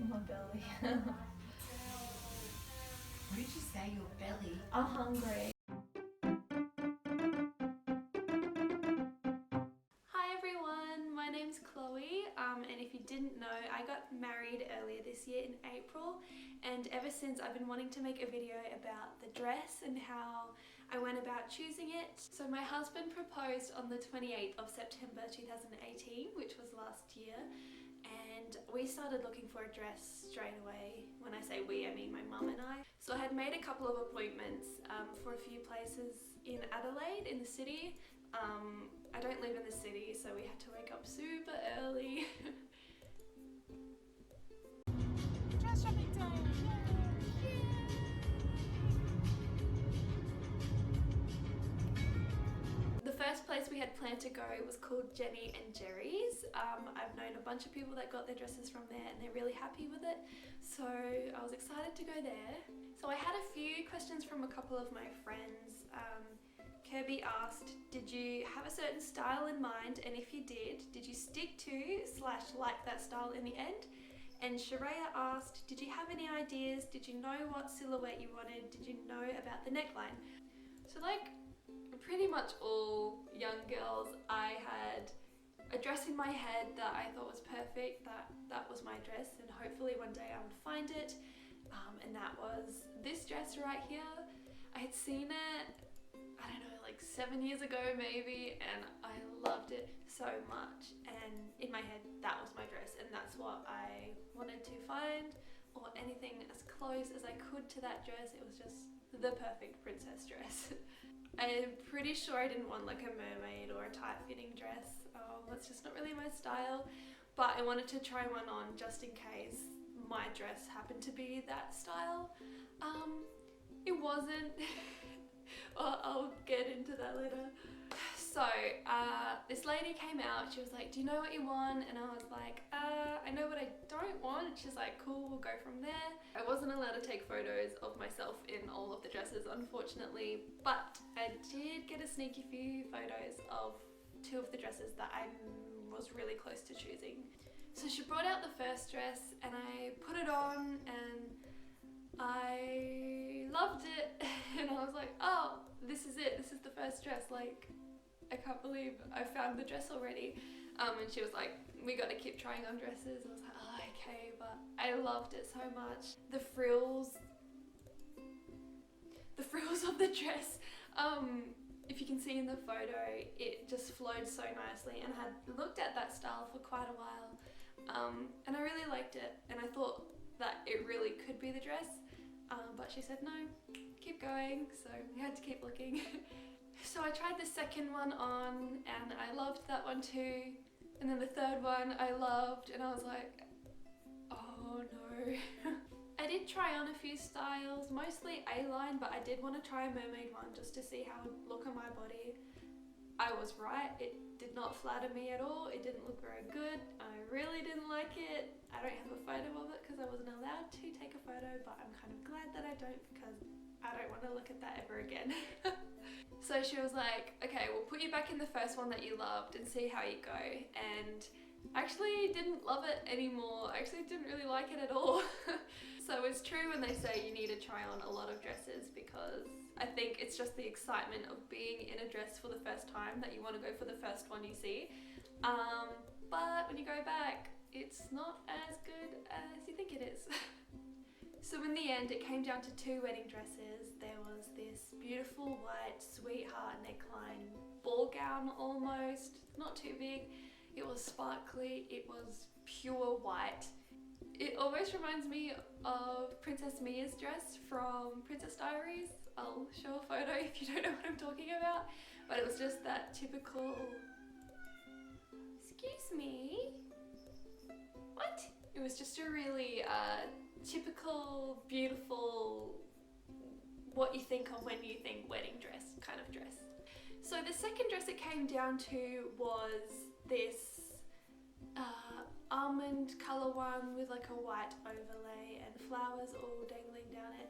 My belly. What did you say, your belly? I'm hungry. Hi everyone, my name's Chloe, and if you didn't know, I got married earlier this year in April, and ever since I've been wanting to make a video about the dress and how I went about choosing it. So my husband proposed on the 28th of September 2018, which was last year, and we started looking for a dress straight away. When I say we, I mean my mum and I. So I had made a couple of appointments for a few places in Adelaide, in the city. I don't live in the city, so we had to wake up super early. Dress shopping day! The first place we had planned to go was called Jenny and Jerry's. I've known a bunch of people that got their dresses from there and they're really happy with it, so I was excited to go there. So I had a few questions from a couple of my friends. Kirby asked, did you have a certain style in mind, and if you did you stick to / like that style in the end? And Sharia asked, did you have any ideas? Did you know what silhouette you wanted? Did you know about the neckline? So like pretty much all young girls, I had a dress in my head that I thought was perfect, that was my dress, and hopefully one day I would find it. And that was this dress right here. I had seen it, I don't know, like 7 years ago maybe, and I loved it so much, and in my head that was my dress, and that's what I wanted to find, or anything as close as I could to that dress. It was just the perfect princess dress. I'm pretty sure I didn't want like a mermaid or a tight-fitting dress. That's just not really my style, but I wanted to try one on just in case my dress happened to be that style. It wasn't. I'll get into that later. So this lady came out, she was like, do you know what you want? And I was like, I know what I don't want. And she's like, cool, we'll go from there. I wasn't allowed to take photos of myself in all of the dresses, unfortunately, but I did get a sneaky few photos of 2 of the dresses that I was really close to choosing. So she brought out the first dress and I put it on and I loved it, and I was like, oh, this is it, this is the first dress, like, I can't believe I found the dress already. And she was like, we got to keep trying on dresses. I was like, oh, okay, but I loved it so much. The frills of the dress, if you can see in the photo, it just flowed so nicely, and I had looked at that style for quite a while, and I really liked it, and I thought that it really could be the dress, but she said no, keep going, so we had to keep looking. So I tried the second one on and I loved that one too, and then the third one I loved, and I was like, oh no. I did try on a few styles, mostly A-line, but I did want to try a mermaid one just to see how it would look on my body. I was right, it did not flatter me at all, it didn't look very good, I really didn't like it. I don't have a photo of it because I wasn't allowed to take a photo, but I'm kind of glad that I don't, because I don't want to look at that ever again. So she was like, okay, we'll put you back in the first one that you loved and see how you go. And I actually didn't love it anymore. I actually didn't really like it at all. So it's true when they say you need to try on a lot of dresses, because I think it's just the excitement of being in a dress for the first time that you want to go for the first one you see. But when you go back, it's not as good as you think it is. So in the end, it came down to 2 wedding dresses. There was this beautiful white sweetheart neckline ball gown almost, not too big. It was sparkly, it was pure white. It almost reminds me of Princess Mia's dress from Princess Diaries. I'll show a photo if you don't know what I'm talking about. But it was just that typical... Excuse me? What? It was just a really typical, beautiful, what you think of when you think wedding dress kind of dress. So the second dress it came down to was this almond colour one with like a white overlay and flowers all dangling down it.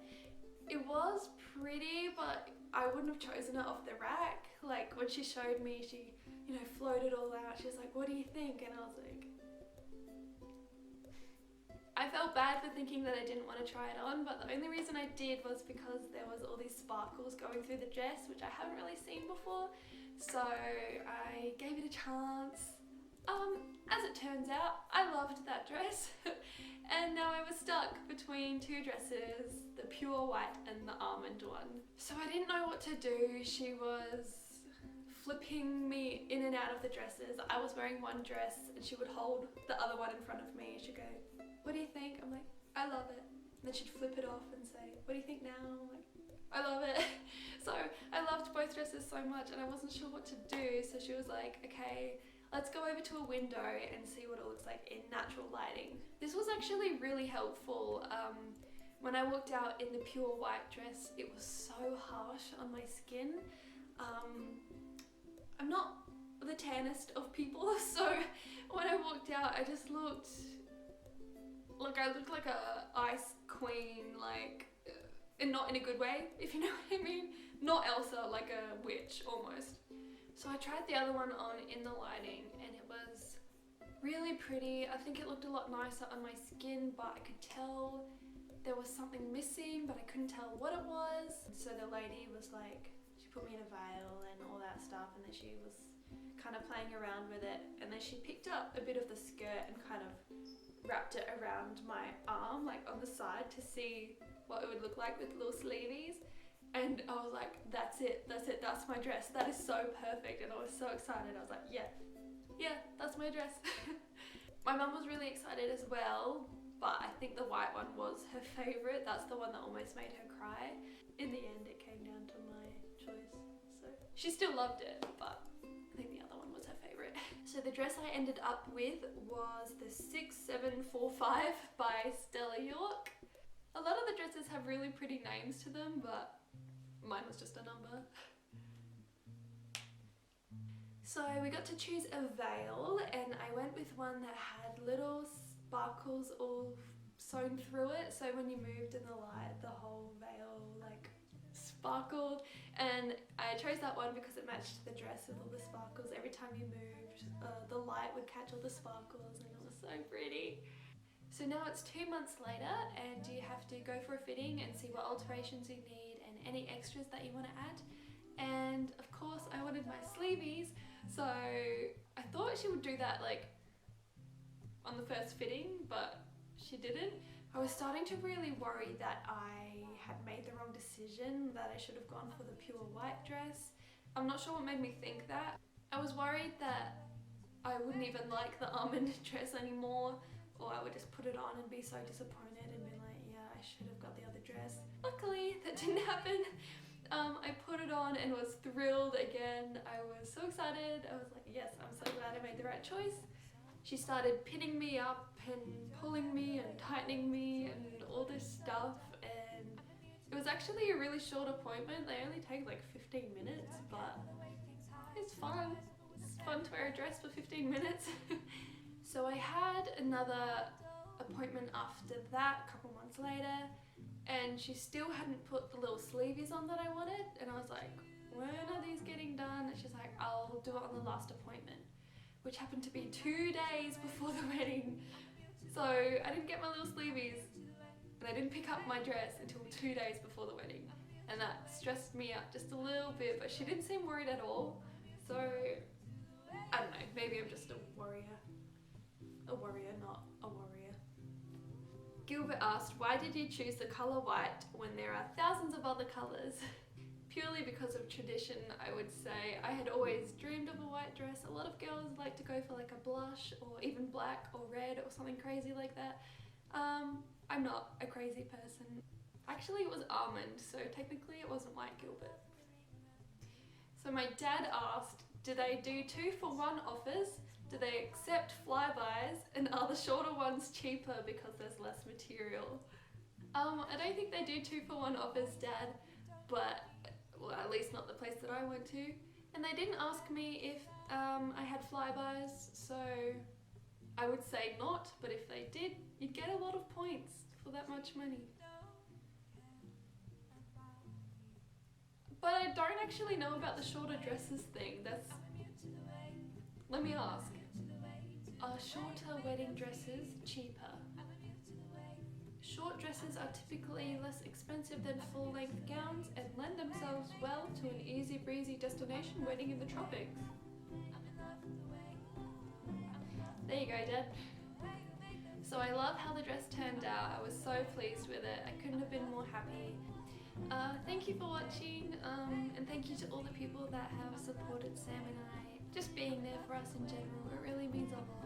It was pretty, but I wouldn't have chosen it off the rack. Like when she showed me, she, you know, floated all out. She was like, what do you think? And I was like, I felt bad for thinking that I didn't want to try it on, but the only reason I did was because there was all these sparkles going through the dress, which I haven't really seen before. So I gave it a chance. As it turns out, I loved that dress. And now I was stuck between two dresses, the pure white and the almond one. So I didn't know what to do. She was flipping me in and out of the dresses. I was wearing one dress and she would hold the other one in front of me. She'd go, "What do you think?" I'm like, "I love it." And then she'd flip it off and say, "What do you think now?" I'm like, "I love it." So I loved both dresses so much and I wasn't sure what to do. So she was like, "Okay, let's go over to a window and see what it looks like in natural lighting." This was actually really helpful. When I walked out in the pure white dress, it was so harsh on my skin. I'm not the tannest of people, so when I walked out, I just looked like a ice queen, like, and not in a good way, if you know what I mean. Not Elsa, like a witch almost. So I tried the other one on in the lighting and it was really pretty. I think it looked a lot nicer on my skin, but I could tell there was something missing, but I couldn't tell what it was. So the lady was like, she put me in a veil and all that stuff, and then she was kind of playing around with it, and then she picked up a bit of the skirt and kind of wrapped it around my arm, like on the side, to see what it would look like with little sleeveys. And I was like, that's it, that's my dress. That is so perfect. And I was so excited. I was like, yeah, that's my dress. My mum was really excited as well, but I think the white one was her favorite. That's the one that almost made her cry. In the end, it came down to my choice. So she still loved it, but I think the other one was her favorite. So the dress I ended up with was the 6745 by Stella York. A lot of the dresses have really pretty names to them, but mine was just a number. So we got to choose a veil, and I went with one that had little sparkles all sewn through it. So when you moved in the light, the whole veil like sparkled. And I chose that one because it matched the dress with all the sparkles. Every time you moved, the light would catch all the sparkles, and it was so pretty. So now it's 2 months later, and you have to go for a fitting and see what alterations you need and any extras that you want to add. And of course I wanted my sleeveys, so I thought she would do that like on the first fitting, but she didn't. I was starting to really worry that I had made the wrong decision, that I should have gone for the pure white dress. I'm not sure what made me think that. I was worried that I wouldn't even like the almond dress anymore, or I would just put it on and be so disappointed and be like, yeah, I should have got the other dress. Luckily, that didn't happen. I put it on and was thrilled again. I was so excited. I was like, yes, I'm so glad I made the right choice. She started pinning me up and pulling me and tightening me and all this stuff, and it was actually a really short appointment. They only take like 15 minutes, but it's fun. It's fun to wear a dress for 15 minutes. So I had another appointment after that, a couple months later, and she still hadn't put the little sleeves on that I wanted, and I was like, when are these getting done? And she's like, I'll do it on the last appointment, which happened to be 2 days before the wedding. So I didn't get my little sleeves, and I didn't pick up my dress until 2 days before the wedding, and that stressed me out just a little bit, but she didn't seem worried at all. So I don't know, maybe I'm just a warrior. A warrior, not a warrior. Gilbert asked, why did you choose the colour white when there are thousands of other colours? Purely because of tradition, I would say. I had always dreamed of a white dress. A lot of girls like to go for like a blush or even black or red or something crazy like that. I'm not a crazy person. Actually, it was almond, so technically it wasn't white Gilbert. So my dad asked, do they do 2-for-1 offers? Do they accept flybys, and are the shorter ones cheaper because there's less material? I don't think they do 2-for-1 offers, Dad, but, well, at least not the place that I went to. And they didn't ask me if I had flybys, so I would say not, but if they did, you'd get a lot of points for that much money. But I don't actually know about the shorter dresses thing. Let me ask. Are shorter wedding dresses cheaper? dresses are typically less expensive than full-length gowns and lend themselves well to an easy breezy destination wedding in the tropics. There you go, Dad. So I love how the dress turned out. I was so pleased with it. I couldn't have been more happy. Thank you for watching, and thank you to all the people that have supported Sam and I. Just being there for us in general, it really means a lot.